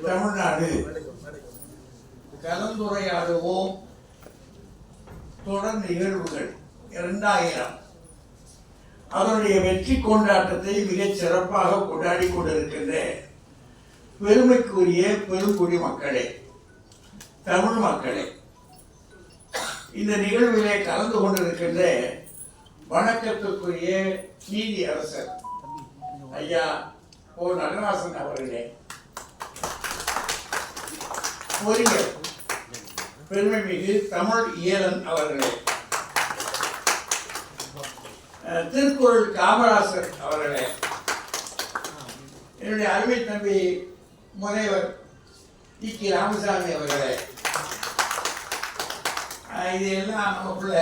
தமிழ்நாடு கலந்துரையாடுவோம் தொடர் நிகழ்வுகள் 2000 அதனுடைய வெற்றி கொண்டாட்டத்தை மிகச் சிறப்பாக கொண்டாடி கொண்டிருக்கின்ற பெருமைக்குரிய பெருங்குடி மக்களே, தமிழ் மக்களே, இந்த நிகழ்விலே கலந்து கொண்டிருக்கின்ற வணக்கத்துக்குரிய நீதி அரசர் ஐயா ஓ நடராசன் அவர்களே, பொறியர் பெருமைமிகு தமிழ் இயலன் அவர்களே, திருக்குறள் காமராசர் அவர்களே, என்னுடைய அருமை தம்பி முனைவர் டி.கே. ராமசாமி அவர்களே, இது எல்லாம் நமக்குள்ள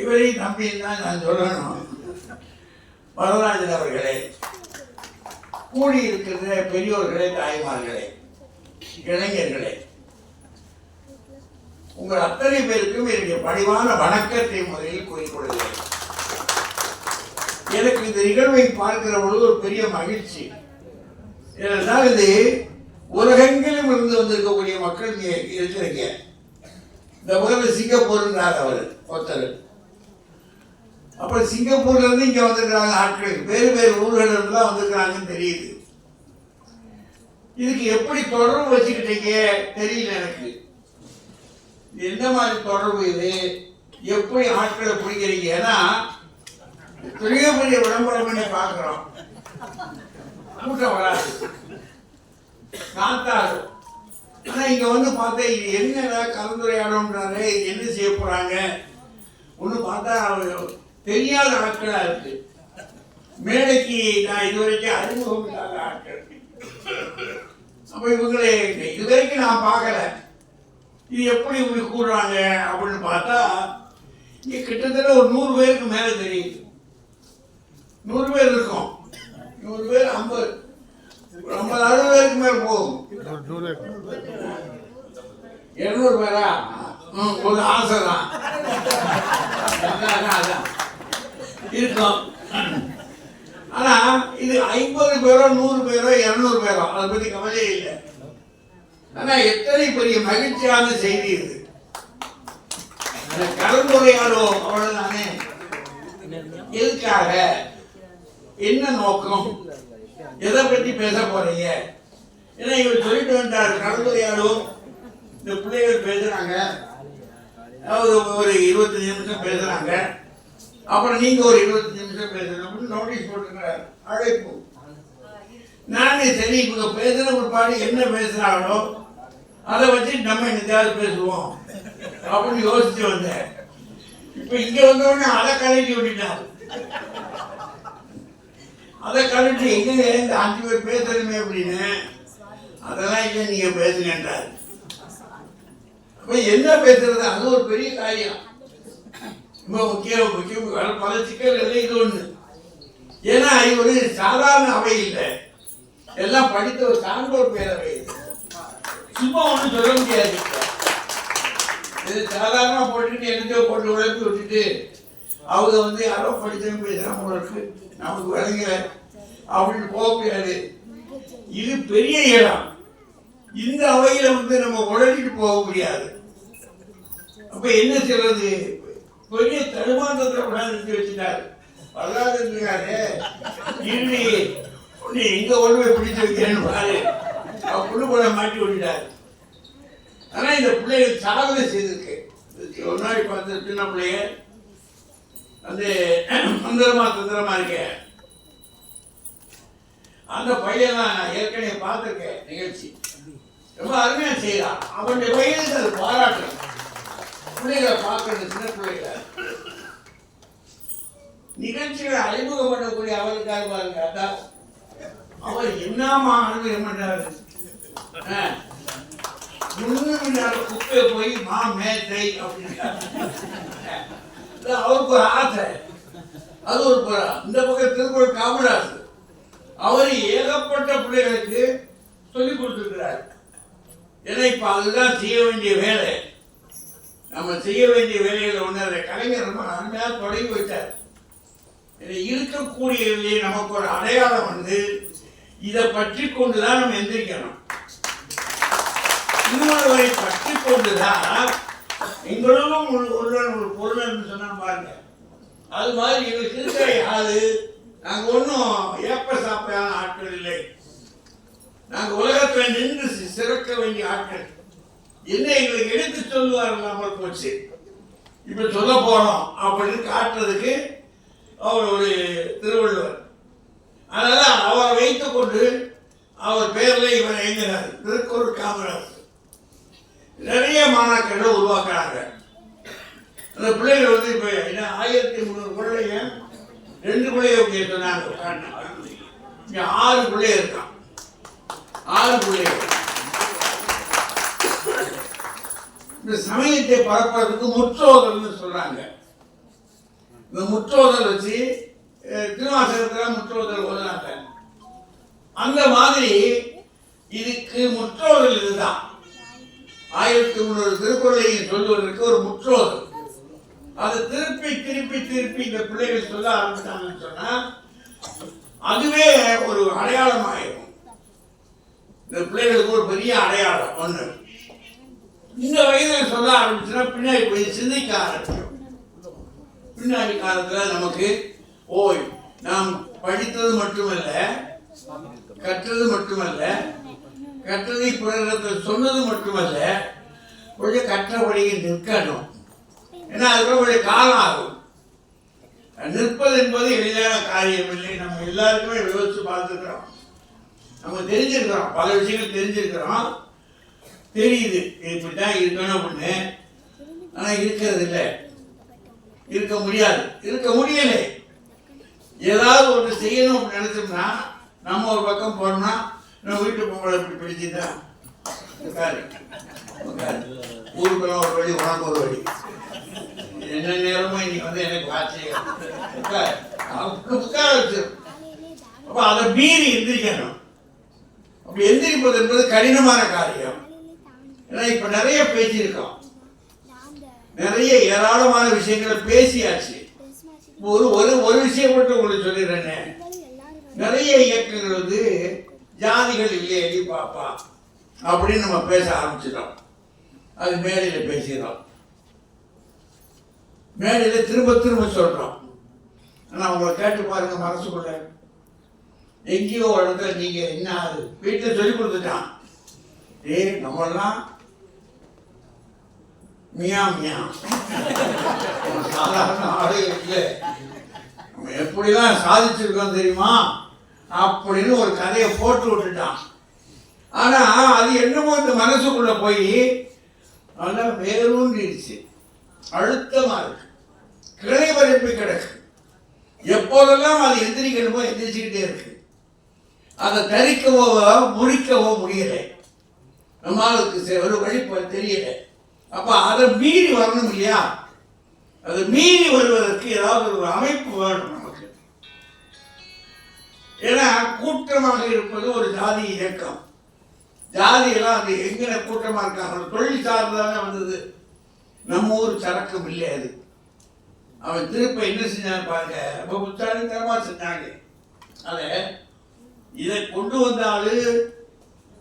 இவரையும் தம்பின்னு தான் நான் சொல்லணும். வரராஜன் அவர்களே, கூடியிருக்கிற பெரியோர்களே, தாய்மார்களே, இளைஞர்களே, உங்கள் அத்தனை பேருக்கும் என்னுடைய பணிவான வணக்கத்தை முதலில் கூறிக்கொள்கிறேன். எனக்கு இந்த நிகழ்வை பார்க்கிற பொழுது ஒரு பெரிய மகிழ்ச்சி. ஏனென்றால் இது உலகெங்கிலும் இருந்து வந்திருக்கக்கூடிய மக்கள் இங்கே இருக்கிறீங்க. இந்த முதல்ல சிங்கப்பூர்ன்றார் அவர் ஒருத்தர். அப்புறம் சிங்கப்பூர்ல இருந்து இங்க வந்திருக்கிறாங்க ஆட்கள், வேறு வேறு ஊர்கள் இருந்து தான் வந்திருக்கிறாங்கன்னு தெரியுது. இதுக்கு எப்படி தொடர்பு வச்சுக்கிட்டீங்க தெரியல எனக்கு. எந்த மாதிரி தொடர்பு இது, எப்படி ஆட்களை பிடிக்கிறீங்க? ஏன்னா பெரிய பெரிய விளம்பரம் பண்ணி பார்க்கிறோம், கூட்டம் வராது, காத்தாது. ஆனா இங்க வந்து பார்த்தா இது என்ன கலந்துரையாடம்ன்றாரு, என்ன செய்ய போறாங்க ஒண்ணு பார்த்தா தெரியாத ஆட்களா இருக்கு. மேடைக்கு நான் இதுவரைக்கும் அறிமுகம் இல்லாத ஆட்கள். அப்ப இவங்களே இதுவரைக்கும் நான் பார்க்கல, இது எப்படி இப்படி கூடுறாங்க அப்படின்னு பார்த்தா இங்க கிட்டத்தட்ட ஒரு 100 பேருக்கு மேல தெரியுது. 100 பேர் இருக்கும், 100 பேர் 50 60 பேருக்கு மேல போகும். 200 பேரா ஒரு ஆசை தான் இருக்கும். ஆனா இது 50 பேரோ 100 பேரோ 200 பேரோ அதை பத்தி கவலையே இல்லை. ஆனா எத்தனை பெரிய மகிழ்ச்சியான செய்தி இது. கலந்துரையாடுவோம் அவ்வளவுதானே. எதுக்காக, என்ன நோக்கம், எதை பற்றி பேச போறீங்க? ஏன்னா இவர் சொல்லிட்டு வந்தார், கலந்துரையாடுவோம். இந்த பிள்ளைகள் பேசுறாங்க, ஒரு 25 நிமிஷம் பேசுறாங்க, அப்புறம் நீங்க ஒரு 25 நிமிஷம் பேசணும் நோட்டீஸ் போட்டுக்கிறார், அழைப்பு. நானே சரி இவங்க பேசுற ஒரு பாடி என்ன பேசுறாங்களோ அதை வச்சு நம்ம என்னத்தையாவது பேசுவோம் அப்படின்னு யோசிச்சு வந்தேன். இப்ப இங்க வந்த உடனே அதை கலட்டி விட்டுட்டார். அதை கலட்டி எங்க இந்த 5 பேர் பேசணுமே அப்படின்னு, அதெல்லாம் இல்லை நீங்க பேசுங்கன்றார். என்ன பேசுறது, அது ஒரு பெரிய காரியம். ரொம்ப முக்கியம் பல சிக்கல்கள் இது ஒண்ணு. ஏன்னா இது ஒரு சாதாரண அவை இல்லை, எல்லாம் படித்த ஒரு சான்றோர் பேரவை. சும்மா ஒன்றும் சொல்ல முடியாது. இது சாதாரண போட்டுட்டு என்னத்தையோ போட்டு உழைப்பி விட்டுட்டு அவங்க வந்து யாரோ படித்தவங்க பேசுறாங்க உங்களுக்கு நமக்கு விளங்கல அப்படின்னு போக முடியாது. இது பெரிய இடம், இந்த அவையில வந்து நம்ம உடலிட்டு போக முடியாது. அப்ப என்ன சொல்றது, பெரிய தடுமாற்றத்தை உடனே வச்சுட்டாரு. வரலாறு இருக்காரு, எங்க ஒண்ணுமே பிடிச்சு வைக்கிறேன்னு பாரு புண்ணு போட மாட்டி விட்டுட்டாரு. ஆனா இந்த பிள்ளைகள் சாதனை செய்திருக்கு. முன்னாடி பார்த்த சின்ன பிள்ளைங்க வந்து தந்திரமா இருக்க அந்த பையன் நான் ஏற்கனவே பார்த்திருக்கேன் நிகழ்ச்சி, ரொம்ப அருமையா செய்யறான். அவனுடைய பையனுக்கு அது பாராட்டுறேன். பிள்ளைகளை பார்க்கறது, சின்ன பிள்ளைகளை நிகழ்ச்சிகளை அறிமுகம் பண்ணக்கூடிய அவருக்காக பாருங்க. அதான் அவர் என்னமா அனுபவம் பண்றாரு. குப்பை போய் மேத்தை அப்படின்னு அவருக்கு ஒரு ஆசை, அது ஒரு புறம். இந்த பக்கம் திருக்குறள் காமராசர் அவர் ஏகப்பட்ட பிள்ளைகளுக்கு சொல்லிக் கொடுத்திருக்கிறார். ஏன்னா இப்ப அதுதான் செய்ய வேண்டிய வேலை. நம்ம செய்ய வேண்டிய வேலைகளை ஒன்று கலைஞர் ரொம்ப அருமையாக தொடங்கி வைத்தார். இருக்கக்கூடியதிலே நமக்கு ஒரு அடையாளம் வந்து இதை பற்றி கொண்டுதான் நம்ம எந்திரிக்கணும். இன்னொருவரை பற்றி கொண்டுதான் எங்களும் ஒரு பொருள் சொன்னா பாருங்க. அது மாதிரி எங்களுக்கு இருக்கிற யாரு, நாங்க ஒன்றும் ஏப்ப சாப்பிடாத ஆட்கள் இல்லை. நாங்க உலகத்தில் நின்று சிறக்க வேண்டிய ஆட்கள். என்ன எங்களுக்கு எடுத்து சொல்லுவார் இல்லாமல் போச்சு. இப்ப சொல்ல போறோம் அப்படின்னு காட்டுறதுக்கு அவர் ஒரு திருவள்ளுவர். அதனால அவரை வைத்துக் கொண்டு அவர் பெயர்ல இவர் எழுதினார் திருக்குறள் காமராஜர். நிறைய மாணாக்கர்கள் உருவாக்குறாங்க. அந்த பிள்ளைகள் வந்து இப்ப 1300 பிள்ளைங்க 2 பிள்ளைங்க சொன்னாங்க. 6 பிள்ளை இருக்கான். 6 பிள்ளைகள். இந்த சமயத்தை பரப்புறதுக்கு முற்றோதல்னு சொல்றாங்க. இந்த முற்றோதல் வச்சு திருவாசகத்துல முற்றோதல் ஓதுறாங்க. அந்த மாதிரி இதுக்கு முற்றோதல் இதுதான். 1300 திருக்குறளையும் சொல்வதற்கு ஒரு முற்றோதல். அது திருப்பி திருப்பி திருப்பி இந்த பிள்ளைகள் சொல்ல ஆரம்பிச்சாங்கன்னு சொன்னா அதுவே ஒரு அடையாளம் ஆயிடும். இந்த பிள்ளைகளுக்கு ஒரு பெரிய அடையாளம் ஒண்ணு. இந்த வயதில் சொல்ல ஆரம்பிச்சுன்னா பின்னாடி போய் சிந்திக்க ஆரம்பிக்கும். பின்னாடி காலத்துல நமக்கு ஓய் நாம் படித்தது மட்டுமல்ல, கற்றது மட்டுமல்ல, கற்றதை பிறரிடத்தில் சொன்னது மட்டுமல்ல, கொஞ்சம் கற்றபடியை நிற்கணும். ஏன்னா அதுக்கு கொஞ்சம் காலம் ஆகும். நிற்பது என்பது எளிதான காரியம் இல்லை. நம்ம எல்லாருக்குமே யோசிச்சு பார்த்துக்கிறோம். நம்ம தெரிஞ்சிருக்கிறோம், பல விஷயங்கள் தெரிஞ்சிருக்கிறோம், தெரியுது இப்படிதான் இருக்கணும் அப்படின்னு. ஆனா இருக்கிறது இல்லை, இருக்க முடியாது, இருக்க முடியலை. ஏதாவது ஒன்று செய்யணும் அப்படின்னு நினைச்சோம்னா நம்ம ஒரு பக்கம் போனோம்னா நம்ம வீட்டு பொங்கலை இப்படி பிடிச்சுதான் ஊருக்குள்ள ஒரு வழி, உனக்கு ஒரு வழி. என்ன நேரமும் இன்னைக்கு வந்து எனக்கு வாட்சி உட்கார வச்சிடும். அப்ப அதை மீறி எந்திரிக்கணும். அப்படி எந்திரிப்பது என்பது கடினமான காரியம். ஏன்னா இப்ப நிறைய பேசியிருக்கோம், நிறைய ஏராளமான விஷயங்களை பேசியாச்சு. ஒரு ஒரு விஷயம் மட்டும் உங்களுக்கு சொல்லிடுறேன். நிறைய இயக்கங்கள் வந்து ஜாதிகள் இல்லையடி பாப்பா அப்படின்னு நம்ம பேச ஆரம்பிச்சிட்டோம். அது மேடையில பேசிடுறோம், மேடையில திரும்ப திரும்ப சொல்றோம். ஆனா உங்களை கேட்டு பாருங்க, மனசுக்குள்ள எங்கேயோ ஒரு இடத்துல நீங்க என்ன அது வீட்டில் சொல்லி கொடுத்துட்டான். நம்மெல்லாம் மியா மியா சாதாரண ஆளே இல்லை, நம்ம எப்படிலாம் சாதிச்சிருக்கோம் தெரியுமா அப்படின்னு ஒரு கதையை போட்டு விட்டுட்டான். ஆனா அது என்னமோ இந்த மனசுக்குள்ள போய் நல்லா வேரூன்றிடுச்சு, அழுத்தமா இருக்கு, கிளை பரப்பி கிடக்கு. எப்போதெல்லாம் அது எந்திரிக்கணுமோ எந்திரிச்சுக்கிட்டே இருக்கு. அதை தரிக்கவோ முறிக்கவோ முடியலை, நம்மளுக்கு ஒரு வழி தெரியல. அப்ப அதை மீறி வரணும் இல்லையா? அதை மீறி வருவதற்கு ஏதாவது ஒரு அமைப்பு வேணும் நமக்கு. ஏன்னா கூட்டமாக இருப்பது ஒரு ஜாதி இயக்கம். ஜாதியெல்லாம் அது எங்கன கூட்டமா இருக்காங்க, தொழில் சார்ந்தானே வந்தது. நம்ம ஊர் சரக்கம் இல்லை அது. அவன் திருப்ப என்ன செஞ்சான் பாருங்க, ரொம்ப புத்தாலித்தனமா செஞ்சாங்க. அத இதை கொண்டு வந்தாலு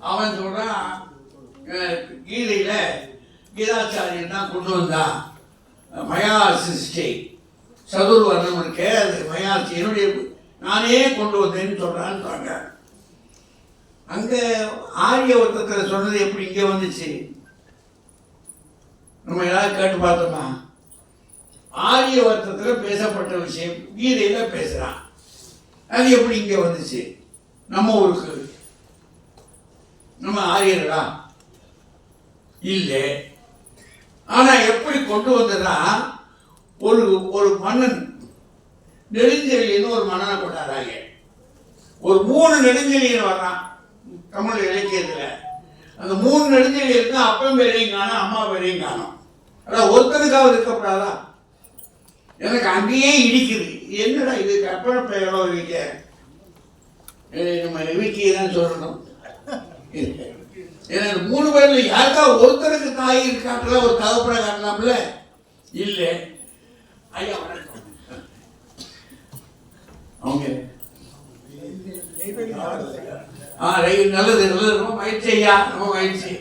அவன் சொல்றான், கீதையில கீதாச்சாரியன் தான் கொண்டு வந்தான். மயா சிருஷ்டி சதுர்வர்ணம் இருக்கே, அது மயாசி என்னுடைய நானே கொண்டு வந்தேன்னு சொல்றான்னு. அங்க ஆரியவர்த்தத்தில் சொன்னது எப்படி இங்க வந்துச்சு? நம்ம ஏதாவது கேட்டு பார்த்தோமா? ஆரியவர்த்தத்தில் பேசப்பட்ட விஷயம் கீதையில பேசுறான், அது எப்படி இங்க வந்துச்சு நம்ம ஊருக்கு? நம்ம ஆரியர்களா இல்லை. ஆனா எப்படி கொண்டு வந்ததா? ஒரு ஒரு மன்னன் நெடுஞ்செழியன்னு ஒரு மன்னனை கொண்டாடுறாங்க. ஒரு 3 நெடுஞ்செழியன் வர்றான் தமிழ் இலக்கியத்துல. அந்த 3 நெடுஞ்செழியனுக்கு அப்பன் பேரையும் காணும், அம்மா பேரையும் காணும். அதான் ஒருத்தனுக்காவது இருக்கப்படாதா? எனக்கு அங்கேயே இடிக்குது. என்னடா இது கற்பனை பெயரோ இருக்க, நம்ம விக்கியை தான் சொல்லணும். எனக்கு 3 பேர்ல யாருக்கா ஒருத்தருக்கு தாய் இருக்காட்டுல, ஒரு தகப்பனை காட்டலாம்ல? இல்லை. ஐயா வணக்கம். நல்லது நல்லது, ரொம்ப மகிழ்ச்சி ஐயா, ரொம்ப மகிழ்ச்சி.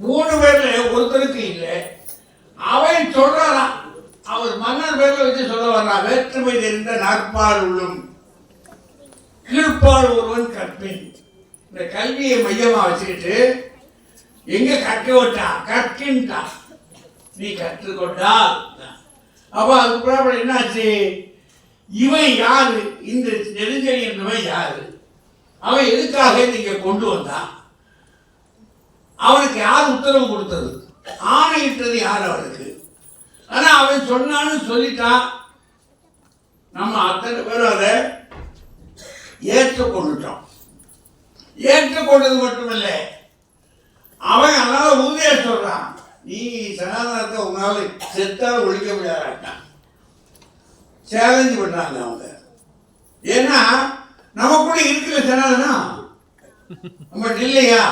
3 பேர்ல ஒருத்தருக்கு இல்லை. அவன் சொல்றான், அவர் மன்னர் பேர்ல வச்சு சொல்ல வர்றான், வேற்றுமை தெரிந்த நாற்பால் உள்ளும் கீழ்ப்பால் ஒருவன் கற்பின். இந்த கல்வியை மையமா வச்சுக்கிட்டு எங்க கற்க விட்டான், கற்கின்றான், நீ கற்றுக்கொண்டால். அப்ப அதுக்கப்புறம் என்னாச்சு, இவன் யாரு, இந்த நெடுஞ்செழி என்றவன் யாரு, அவன் எதுக்காக நீங்க கொண்டு வந்தான், அவனுக்கு யார் உத்தரவு கொடுத்தது, ஆணையிட்டது யார் அவனுக்கு. ஆனா அவன் சொன்னான்னு சொல்லிட்டான், நம்ம அத்தனை பேரும் அதை ஏற்றுக்கொண்டுட்டோம். ஏற்றுக்கொண்டது மட்டுமில்ல, அவன் அதனால உறுதியா சொல்றான், நீ சனாதனத்தை உங்களால செத்தால ஒழிக்க முடியாதான் சேலஞ்ச் பண்றாங்க அவங்க. ஏன்னா நமக்குள்ள இருக்கிற சனாதனம் நம்ம இல்லையா,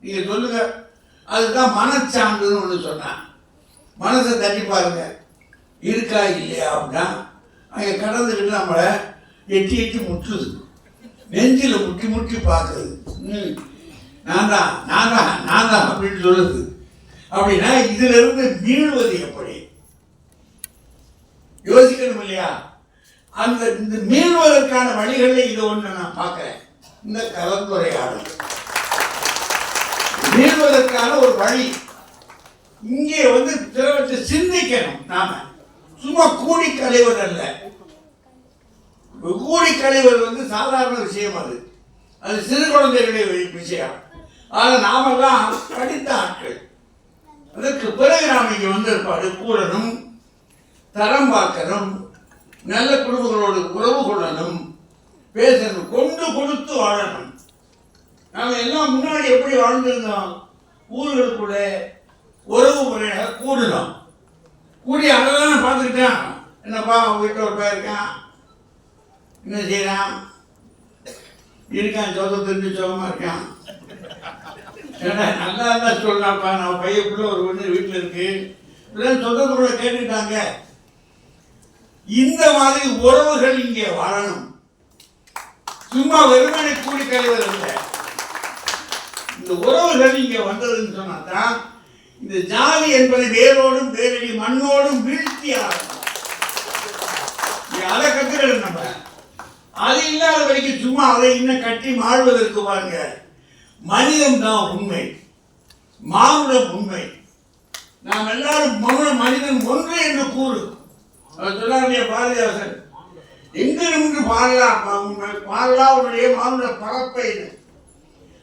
நீங்க சொல்லுங்க. அதுதான் மனச்சான்றுன்னு ஒண்ணு சொன்னான். மனசை தட்டி பாருங்க, இருக்கா இல்லையா அப்படின்னா அங்க கடந்துக்கிட்டு நம்மளை எட்டி எட்டி முட்டுது, நெஞ்சில் முட்டி முட்டி பார்க்குது, நான் தான் நான் தான் நான் தான் அப்படின்னு சொல்லுது. அப்படின்னா இதுல இருந்து மீள்வது எப்படி யோசிக்கணும் இல்லையா? அந்த இந்த மீள்வதற்கான வழிகளை இது ஒண்ணு நான் பார்க்கிறேன். இந்த கலந்துரையாடல் மீள்வதற்கான ஒரு வழி இங்கே வந்து திறவற்று சிந்திக்கணும். நாம சும்மா கூடி கலைவது அல்ல. கூடி கலைவது வந்து சாதாரண விஷயம், அது அது சிறு குழந்தைகளுடைய விஷயம். ஆனா நாமெல்லாம் படித்த ஆட்கள். அதற்கு பிறகு நாம் இங்கே வந்திருப்பாடு கூடணும், தரம் பார்க்கணும், நல்ல குடும்பங்களோடு உறவு கொள்ளணும், பேசணும், கொண்டு கொடுத்து வாழணும். நாம எல்லாம் முன்னாடி எப்படி வாழ்ந்திருந்தோம், ஊர்களுக்குள்ள உறவு முறையாக கூடணும். கூடி அதெல்லாம் பார்த்துக்கிட்டான், என்னப்பா வீட்டில் ஒரு பையன் இருக்கான், என்ன செய்யறான், இருக்கான், சொந்த தெரிஞ்சு சுகமா இருக்கான், நல்லா தான் சொல்லலாம்ப்பா, நான் பையக்குள்ள ஒரு ஒன்று வீட்டில் இருக்கு, சொந்தத்தோட கேட்டுக்கிட்டாங்க. இந்த மாதிரி உறவுகள் இங்கே வாழணும். சும்மா வெறுமனை கூடி கழிவதில்லை. இந்த உறவுகள் இங்கே வந்ததுன்னு சொன்னாதான் இந்த ஜாதி என்பது வேரோடும் வேரடி மண்ணோடும் வீழ்த்தியாகும். அதை கத்துக்கணும் நம்ம. அது இல்லாத வரைக்கும் சும்மா அதை இன்னும் கட்டி மாழ்வதற்கு பாருங்க. மனிதம் தான் உண்மை, மானுடம் உண்மை. நாம் எல்லாரும் மனிதன் ஒன்று என்று கூறு. சொன்னாங்க பாரதிதாசன், எங்க நின்று பாரலாவுடைய மானுட பரப்பை,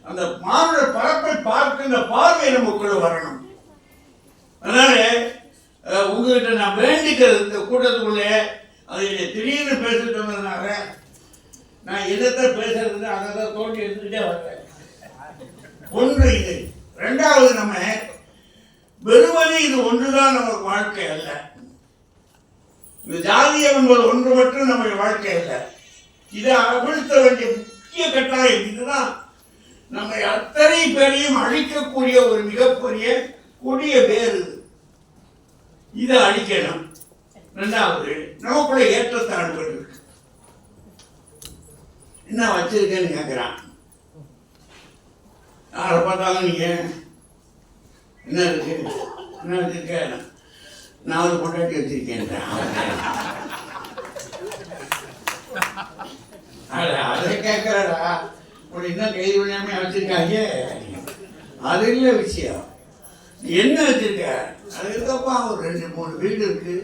அந்த மானுட பரப்பை பார்க்கின்ற பார்வை நமக்குள்ள வரணும். அதனால உங்ககிட்ட நான் வேண்டிக்கிறது, இந்த கூட்டத்துக்குள்ளே அதை திடீர்னு பேசிட்டு வந்ததுனால நான் எதைத்தான் பேசுறது அதை தான் தோண்டி எடுத்துக்கிட்டே வர்றேன். ஒன்று இது. ரெண்டாவது, நம்ம வெறுமனே இது ஒன்றுதான் நமக்கு வாழ்க்கை அல்ல. இந்த ஜாதியம் என்பது ஒன்று மட்டும் நம்முடைய வாழ்க்கை அல்ல. இதை அவிழ்த்த வேண்டிய முக்கிய கட்டாயம் இதுதான். நம்மை அத்தனை பேரையும் அழிக்கக்கூடிய ஒரு மிகப்பெரிய கொடிய வேறு, இதை அழிக்கணும். ரெண்டாவது, நமக்குள்ள ஏற்றத்தாழ்வுகள் இருக்கு. என்ன வச்சிருக்கேன்னு கேட்கிறான். யாரை பார்த்தாலும் நீங்க என்ன இருக்கு, என்ன வச்சிருக்க, நான் ஒரு கொண்டாட்டி வச்சிருக்கேன். அதை கேட்கிறாரா, உனக்கு என்ன கைது பண்ணாம வச்சிருக்காங்க, அது இல்லை விஷயம். என்ன வச்சிருக்க, அது இருக்கப்பா ஒரு 2-3 வீடு இருக்கு.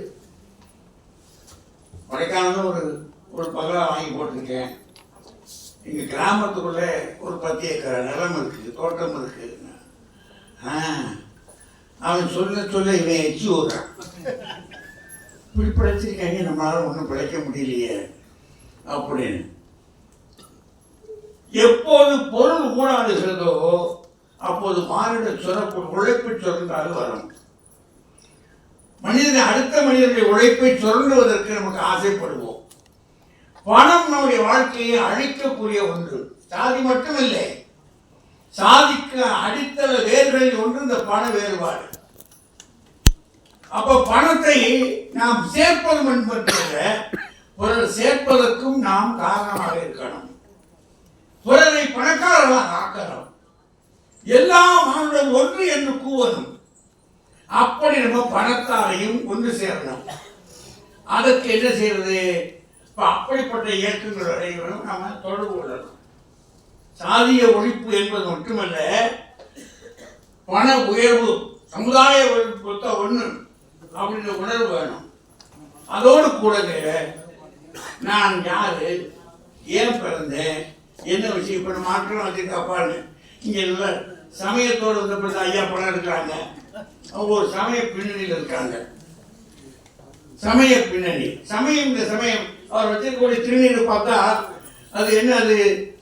கொடைக்கானல ஒரு பங்களா வாங்கி போட்டிருக்கேன். எங்க கிராமத்துக்குள்ள ஒரு 10 ஏக்கர் நிலம் இருக்கு, தோட்டம் இருக்கு. அவன் சொல்ல இவன் எச்சி விடுறான். இப்படி பிழைச்சிருக்காங்க, நம்மளால ஒன்றும் பிழைக்க முடியலையே அப்படின்னு. எப்போது பொருள் ஊடாடுகிறதோ அப்போது மானிட சுரப்பு உழைப்பை சுரண்டாது வரும். மனிதனை அடுத்த மனிதனுடைய உழைப்பை சுரண்டுவதற்கு நமக்கு ஆசைப்படுவோம். பணம் நம்முடைய வாழ்க்கையை அழிக்கக்கூடிய ஒன்று. சாதி மட்டுமில்லை, சாதிக்க அடித்தள வேர்களில் ஒன்று இந்த பண வேறுபாடு. அப்ப பணத்தை நாம் சேர்ப்பது என்பதை பிறர் சேர்ப்பதற்கும் நாம் காரணமாக இருக்கணும். பணக்காரர்களாக ஆக்கிறோம். எல்லா மானுடம் ஒன்று என்று கூவணும். அப்படி நம்ம பணத்தாலையும் ஒன்று சேரணும். அதற்கு என்ன செய்யறது? அப்படிப்பட்ட இயக்கங்கள் அடைவதும் நாம தொடர்பு கொள்ளணும். சாதிய ஒழிப்பு என்பது மட்டுமல்ல, பண உயர்வு, சமுதாய ஒழிப்பு ஒண்ணு அப்படின்ற உணர்வு வேணும். அதோடு கூட நான் யாரு, ஏன் பிறந்தேன், என்ன விஷயம், இப்ப மாற்றம் வச்சிருக்காப்பான்னு இங்க இல்ல சமயத்தோடு வந்து ஐயா பணம் இருக்கிறாங்க. அவங்க ஒரு சமய பின்னணியில் இருக்காங்க. சமய பின்னணி, சமயம், இந்த சமயம் அவர் வச்சிருக்கக்கூடிய திருநீர் பார்த்தா அது என்ன? அது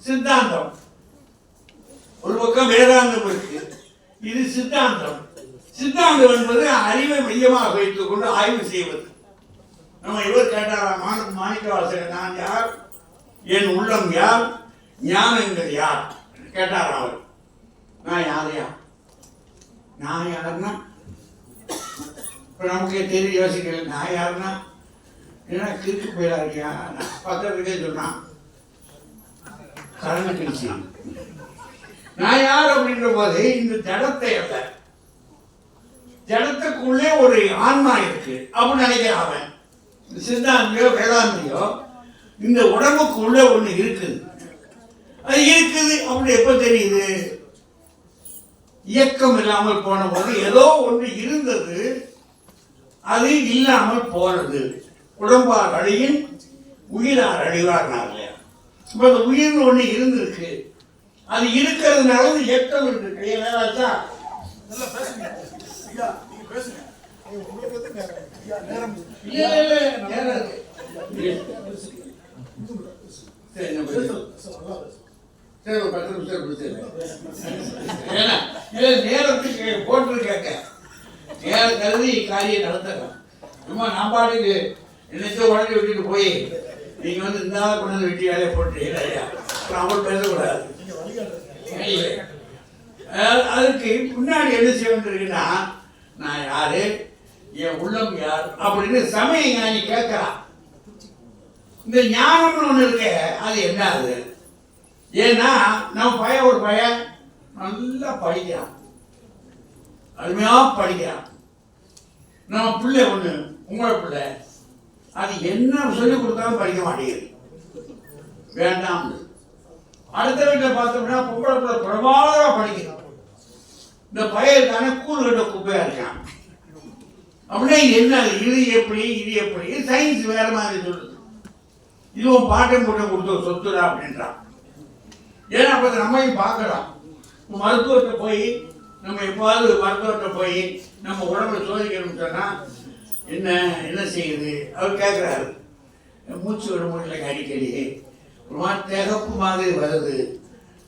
சித்தாந்தம். ஒரு பக்கம் வேதாந்தம் இருக்கு, இது சித்தாந்தம். சித்தாந்தம் என்பது அறிவை மையமாக வைத்துக் கொண்டு ஆய்வு செய்வது. நம்ம இவர் கேட்டாரா மாணிக்கவாசகர், நான் யார், என் உள்ளம் யார், ஞானங்கள் யார் கேட்டாரா அவர். நான் யாரையா, நான் யாருன்னா இப்ப நமக்கே தெரிய யோசிக்கல. நான் யாருன்னா ஏன்னா கிறுக்கு போயிடா இருக்கியா, பக்கத்துக்கே சொன்னான் கலந்து கிழிச்சு. நான் யார் அப்படின்ற போது இந்த ஜடத்தை அல்ல, ஜடத்துக்குள்ளே ஒரு ஆன்மா இருக்கு அப்படின்னு நினைக்கிறான் அவன். சித்தாந்தியோ வேதாந்தியோ இந்த உடம்புக்குள்ள ஒண்ணு இருக்குது. அது இருக்குது அப்படி எப்ப தெரியுது? இயக்கம் இல்லாமல் போன போது ஏதோ ஒன்று இருந்தது, அது இல்லாமல் போனது. உடம்பார் அழியின் உயிரார் அழிவார்னாங்க. இப்ப அந்த உயிர்னு ஒண்ணு இருந்திருக்கு, அது இருக்கிறதுனால இயக்கம் இருக்கு. ஏதாச்சா நேரத்துக்கு போட்டிருக்காங்க. நேரம் கருதி காரியம் நடத்தலாம். சும்மா நான் பாட்டுக்கு நினைச்ச உடனே விட்டுட்டு போய் நீங்க வந்து இந்த கொண்டு வந்து வெட்டி வேலையை போட்டு அவள் பேசக்கூடாது. அதுக்கு முன்னாடி என்ன செய்ய வேண்டியிருக்குன்னா, நான் யாரு, என் உள்ளம் யார் அப்படின்னு சமய ஞானி கேட்கிறான். இந்த ஞானம்னு ஒண்ணு இருக்க, அது என்ன? அது ஏன்னா நம்ம பையன், ஒரு பையன் நல்லா படிக்கிறான், அருமையா படிக்கிறான். நம்ம பிள்ளை ஒண்ணு, உங்களோட பிள்ளை, அது என்ன சொல்லி கொடுத்தாலும் படிக்க மாட்டேங்குது, வேண்டாம். அடுத்த வீட்டில் பார்த்தோம்னா பொம்பளை பிள்ளை பிரபாகரமா படிக்கிறான். இந்த பையனுக்கான கூறு கட்ட குப்பையா இருக்கான். அப்படின்னா என்ன? இது எப்படி, இது எப்படி? சயின்ஸ் வேற மாதிரி சொல்லுது. இதுவும் பாட்டம் போட்டு கொடுத்த சொத்துடா அப்படின்றான். ஏன்னா அப்ப நம்மையும் பார்க்கலாம். மருத்துவத்தை போய் நம்ம எப்பாவது மருத்துவத்தை போய் நம்ம உடம்புல சோதிக்கணும்னு சொன்னா என்ன என்ன செய்யுது அவர் கேட்கிறாரு. மூச்சு விட முடியல, அடிக்கடி ஒரு மாதிரி திகப்பு மாதிரி வருது.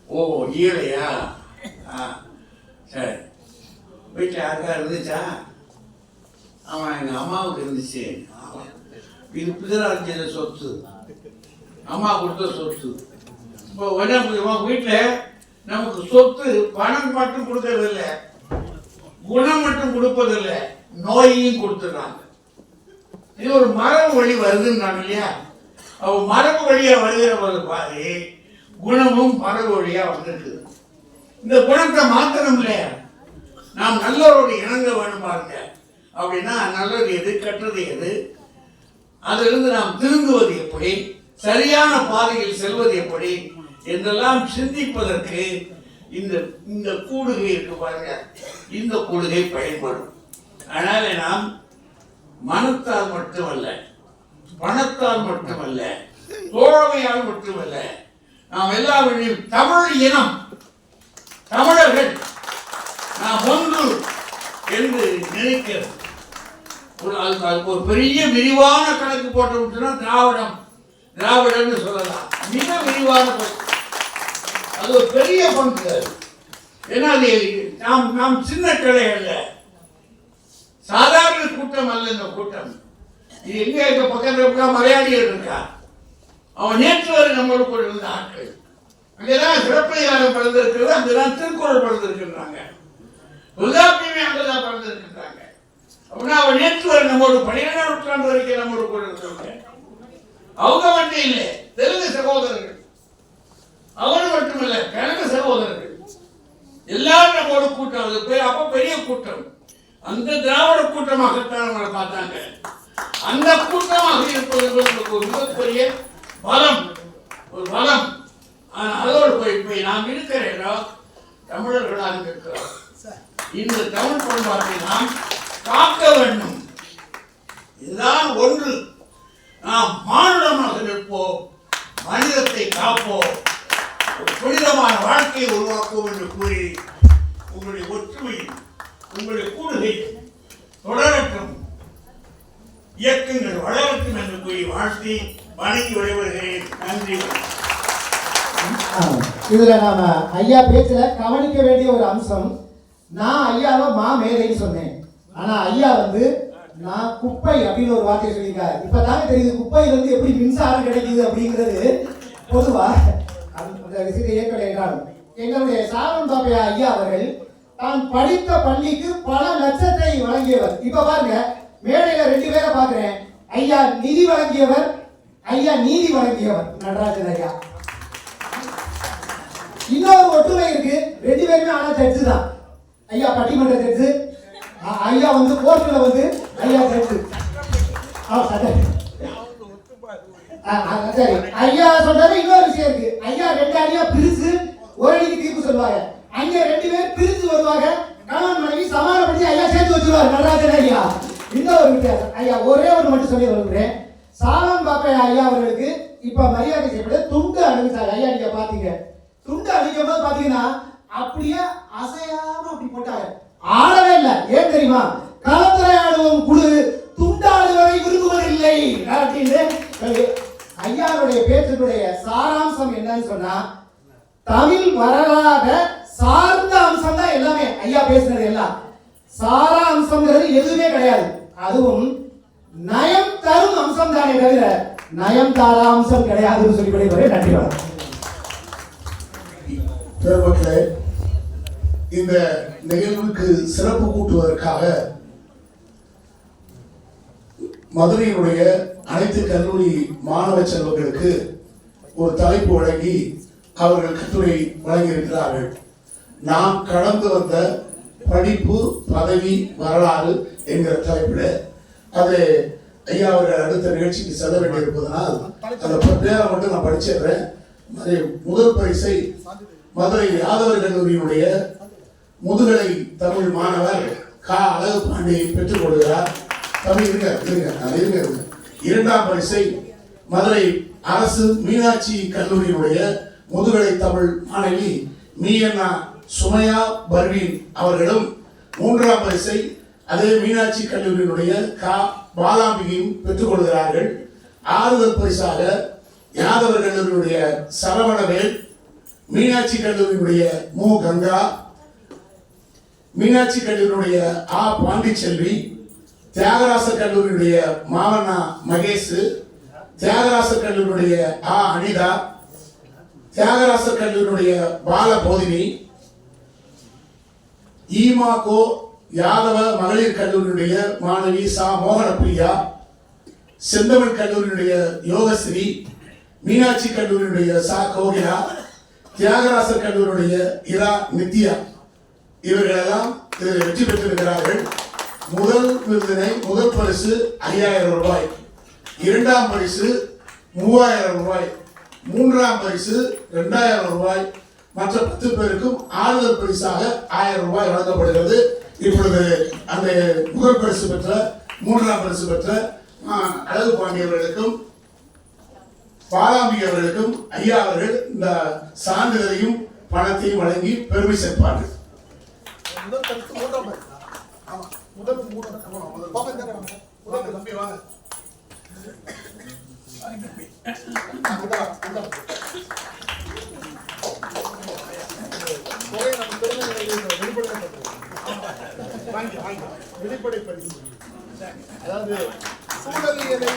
ஓ ஈழையா, சரி. வீட்டில் யாருக்கா இருந்துச்சா? அவன் எங்கள் அம்மாவுக்கு இருந்துச்சு. இது பிதராஜ்ய சொத்து, அம்மா கொடுத்த சொத்து. இப்போ என்ன வீட்டில் நமக்கு சொத்து பணம் மட்டும் கொடுக்கறது இல்லை, குணம் மட்டும் கொடுப்பதில்லை, நோயையும் கொடுத்துடுறாங்க. இது ஒரு மரபு வழி வருதுன்னு இல்லையா? அவ மரபு வழியா வருகிற போது பாரு, குணமும் மரபு வழியா வந்துருக்குது. இந்த குணத்தை மாத்தணும் இல்லையா? நாம் நல்லவரோடு இணங்க வேணும் பாருங்க. அப்படின்னா நல்லது எது, கெட்டது எது, அதிலிருந்து நாம் திருந்துவது எப்படி, சரியான பாதையில் செல்வது எப்படி என்றெல்லாம் சிந்திப்பதற்கு இந்த இந்த கூடுகை இருக்கு பாருங்க, இந்த கூடுகை பயன்படும். அதனால நாம் மனத்தால் மட்டுமல்ல, பணத்தால் மட்டுமல்ல, தோழமையால் மட்டுமல்ல, நாம் எல்லாவற்றையும் தமிழ் இனம், தமிழர்கள் நாம் ஒன்று என்று நினைக்கிறது. ஒரு பெரிய விரிவான கணக்கு போட்டு விட்டுனா திராவிடம், திராவிடன்னு சொல்லலாம். மிக விரிவான அது ஒரு பெரிய பங்கு. ஏன்னா அது நாம் சின்ன கிளை அல்ல, சாதாரண கூட்டம் அல்ல. இந்த கூட்டம் இது எங்க இருக்க பக்கத்தில் மலையாளிகள் இருக்கா, அவன் நேற்று வரை நம்மளோட கூட இருந்த ஆட்கள். அங்கேதான் சிறப்பதிகாரம் பிறந்திருக்கிறது, அங்கேதான் திருக்குறள் பிறந்திருக்கின்றாங்க, தொல்காப்பியமே அங்கதான் பிறந்திருக்கின்றாங்க. அப்படின்னா அவன் நேற்று வரை நம்மளோட 12ஆம் நூற்றாண்டு வரைக்கும் நம்மளோட கூட இருக்கிறாங்க. அவங்க மட்டும் இல்லை, தெலுங்கு சகோதரர்கள், அவரு மட்டுமல்ல, எல்லாரும் நம்மளோட கூட்டம், அது அப்ப பெரிய கூட்டம். அந்த திராவிட கூட்டமாகத்தான் நம்மளை பார்த்தாங்க. அந்த கூட்டமாக இருப்பது ஒரு மிகப்பெரிய பலம், ஒரு பலம். அதோடு போய் நாம் இருக்கிற இடம் தமிழர்களாக இருக்கிறோம். இந்த தமிழ் பண்பாட்டை நாம் காக்க வேண்டும். இதுதான் ஒன்று. நாம் மானுடமாக நிற்போம், மனிதத்தை காப்போம், புனிதமான வாழ்க்கையை உருவாக்குவோம் என்று கூறி உங்களுடைய ஒற்றுமை, உங்களுடைய கூடுகை தொடரட்டும், இயக்கங்கள் வளரட்டும் என்று கூறி வாழ்த்தி வணங்கி விடைபெறுகிறேன். நன்றி. இதுல நாம ஐயா பேச்சுல கவனிக்க வேண்டிய ஒரு அம்சம், நான் ஐயாவை மேதைன்னு சொன்னேன். ஆனா ஐயா நான் குப்பை அப்படின்னு ஒரு வார்த்தையை சொல்லியிருக்காரு. இப்பதானே தெரியுது குப்பையில இருந்து எப்படி மின்சாரம் கிடைக்குது அப்படிங்கிறது. பொதுவா அந்த விஷயத்தை ஏற்கனவே என்றாலும் எங்களுடைய சாலமன் பாப்பையா ஐயா அவர்கள் தான் படித்த பள்ளிக்கு பல லட்சத்தை வழங்கியவர். இப்ப பாருங்க, மேடையில 2 பேரை பாக்குறேன். ஐயா நிதி வழங்கியவர், ஐயா நீதி வழங்கியவர் நடராஜன் ஐயா. இன்னொரு ஒற்றுமை இருக்கு, 2 பேருமே ஆனா ஜட்ஜு தான். ஐயா பட்டிமன்ற ஜட்ஜு, ஐயா கோர்ட்ல ஐயா ஜட்ஜு. சரி, ஐயா சொல்றது இன்னொரு விஷயம் இருக்கு. ஐயா 2 அடியா பிரிச்சு ஒரு அடிக்கு தீர்ப்பு சொல்லுவாங்க. அங்க 2 பேர் பிரிச்சு வருவாங்க, கணவன் மனைவி சமாளப்படுத்தி ஐயா சேர்த்து வச்சிருவாரு நடராஜன் ஐயா. இன்னொரு வித்தியாசம். ஐயா ஒரே ஒரு மட்டும் சொல்லி வருகிறேன். சாலமன் பாப்பையா ஐயா அவர்களுக்கு இப்ப மரியாதை செய்யப்பட துண்டு அணிவிச்சாரு. ஐயா நீங்க பாத்தீங்க, துண்டு அணிக்கும் போது பாத்தீங்கன்னா அப்படியே அசையாம அப்படி போட்டாங்க, ஆடவே இல்லை. ஏன் தெரியுமா? கலந்துரையாடுவோம் குழு துண்டாடுவதை விரும்புவதில்லை அப்படின்னு. ஐயாவுடைய பேச்சுடைய சாராம்சம் என்னன்னு சொன்னா, தமிழ் வரலாறு சார்ந்த அம்சம் தான் எல்லாமே. ஐயா பேசுனது எல்லாம் சாராம்சம்ங்கிறது எதுவுமே கிடையாது. அதுவும் நயம் தரும் அம்சம் தானே தவிர நயம் தாரா அம்சம் கிடையாதுன்னு சொல்லி விடைபெறுகிறேன். நன்றி வணக்கம். பெருமக்களே, இந்த நிகழ்வுக்கு சிறப்பு கூட்டுவதற்காக மதுரையினுடைய அனைத்து கல்லூரி மாணவ செல்வங்களுக்கு ஒரு தலைப்பு வழங்கி அவர்கள் கட்டுரை வழங்கியிருக்கிறார்கள். நாம் கடந்து வந்த படிப்பு, பதவி, வரலாறு என்கிற தலைப்பில் அது ஐயா அவர்கள் அடுத்த நிகழ்ச்சிக்கு செல்ல வேண்டியிருப்பதனால் அந்த பேரை மட்டும் நான் படிச்சிடுறேன். முதல் பரிசை மதுரை யாதவர் கல்லூரியினுடைய முதுகலை தமிழ் மாணவர் அழகு பாண்டி பெற்றுக் கொள்கிறார். தமிழ் இருங்க. 2ஆம் பரிசை மதுரை அரசு மீனாட்சி கல்லூரியினுடைய முதுகலை தமிழ் மாணவி மீனா சுமையா பர்வீன் அவர்களும், 3ஆம் பரிசை அதே மீனாட்சி கல்லூரியினுடைய பாலாம்பிகையும் பெற்றுக் கொள்கிறார்கள். 6வது பரிசாக யாதவர் கல்லூரியினுடைய சரவணவேல், மீனாட்சி கல்லூரியினுடைய மு கங்கா, மீனாட்சி கல்லூரியினுடைய பாண்டிச்செல்வி, தியாகராசர் கல்லூரியுடைய மாவண்ணா மகேஷ், தியாகராசர் கல்லூரியுடைய அனிதா, தியாகராசர் கல்லூரியுடைய பாலபோதினி, ஈமாகோ யாதவ மகளிர் கல்லூரியுடைய மாணவி மோகனப்பிரியா, செந்தமிழ் கல்லூரியுடைய யோகஸ்ரீ, மீனாட்சி கல்லூரியுடைய கோகிலா, தியாகராசர் கல்லூரியுடைய நித்யா, இவர்களெல்லாம் இதில் வெற்றி பெற்றிருக்கிறார்கள். முதல் விருதினை முதல் பரிசு 5000 ரூபாய், 2ஆம் பரிசு 3000 ரூபாய், 3ஆம் பரிசு 2000 ரூபாய், மற்ற 10 பேருக்கும் ஆறுதல் பரிசாக 1000 ரூபாய் வழங்கப்படுகிறது. இப்பொழுது அந்த முதல் பரிசு பெற்ற 3ஆம் பரிசு பெற்ற அழகு பாண்டியவர்களுக்கும் பாலாம்பிகை அவர்களுக்கும் ஐயா அவர்கள் இந்த சான்றிதழையும் பணத்தையும் வழங்கி பெருமை சேர்ப்பார்கள். வெளிப்படை பரிசு, அதாவது சூழலியலை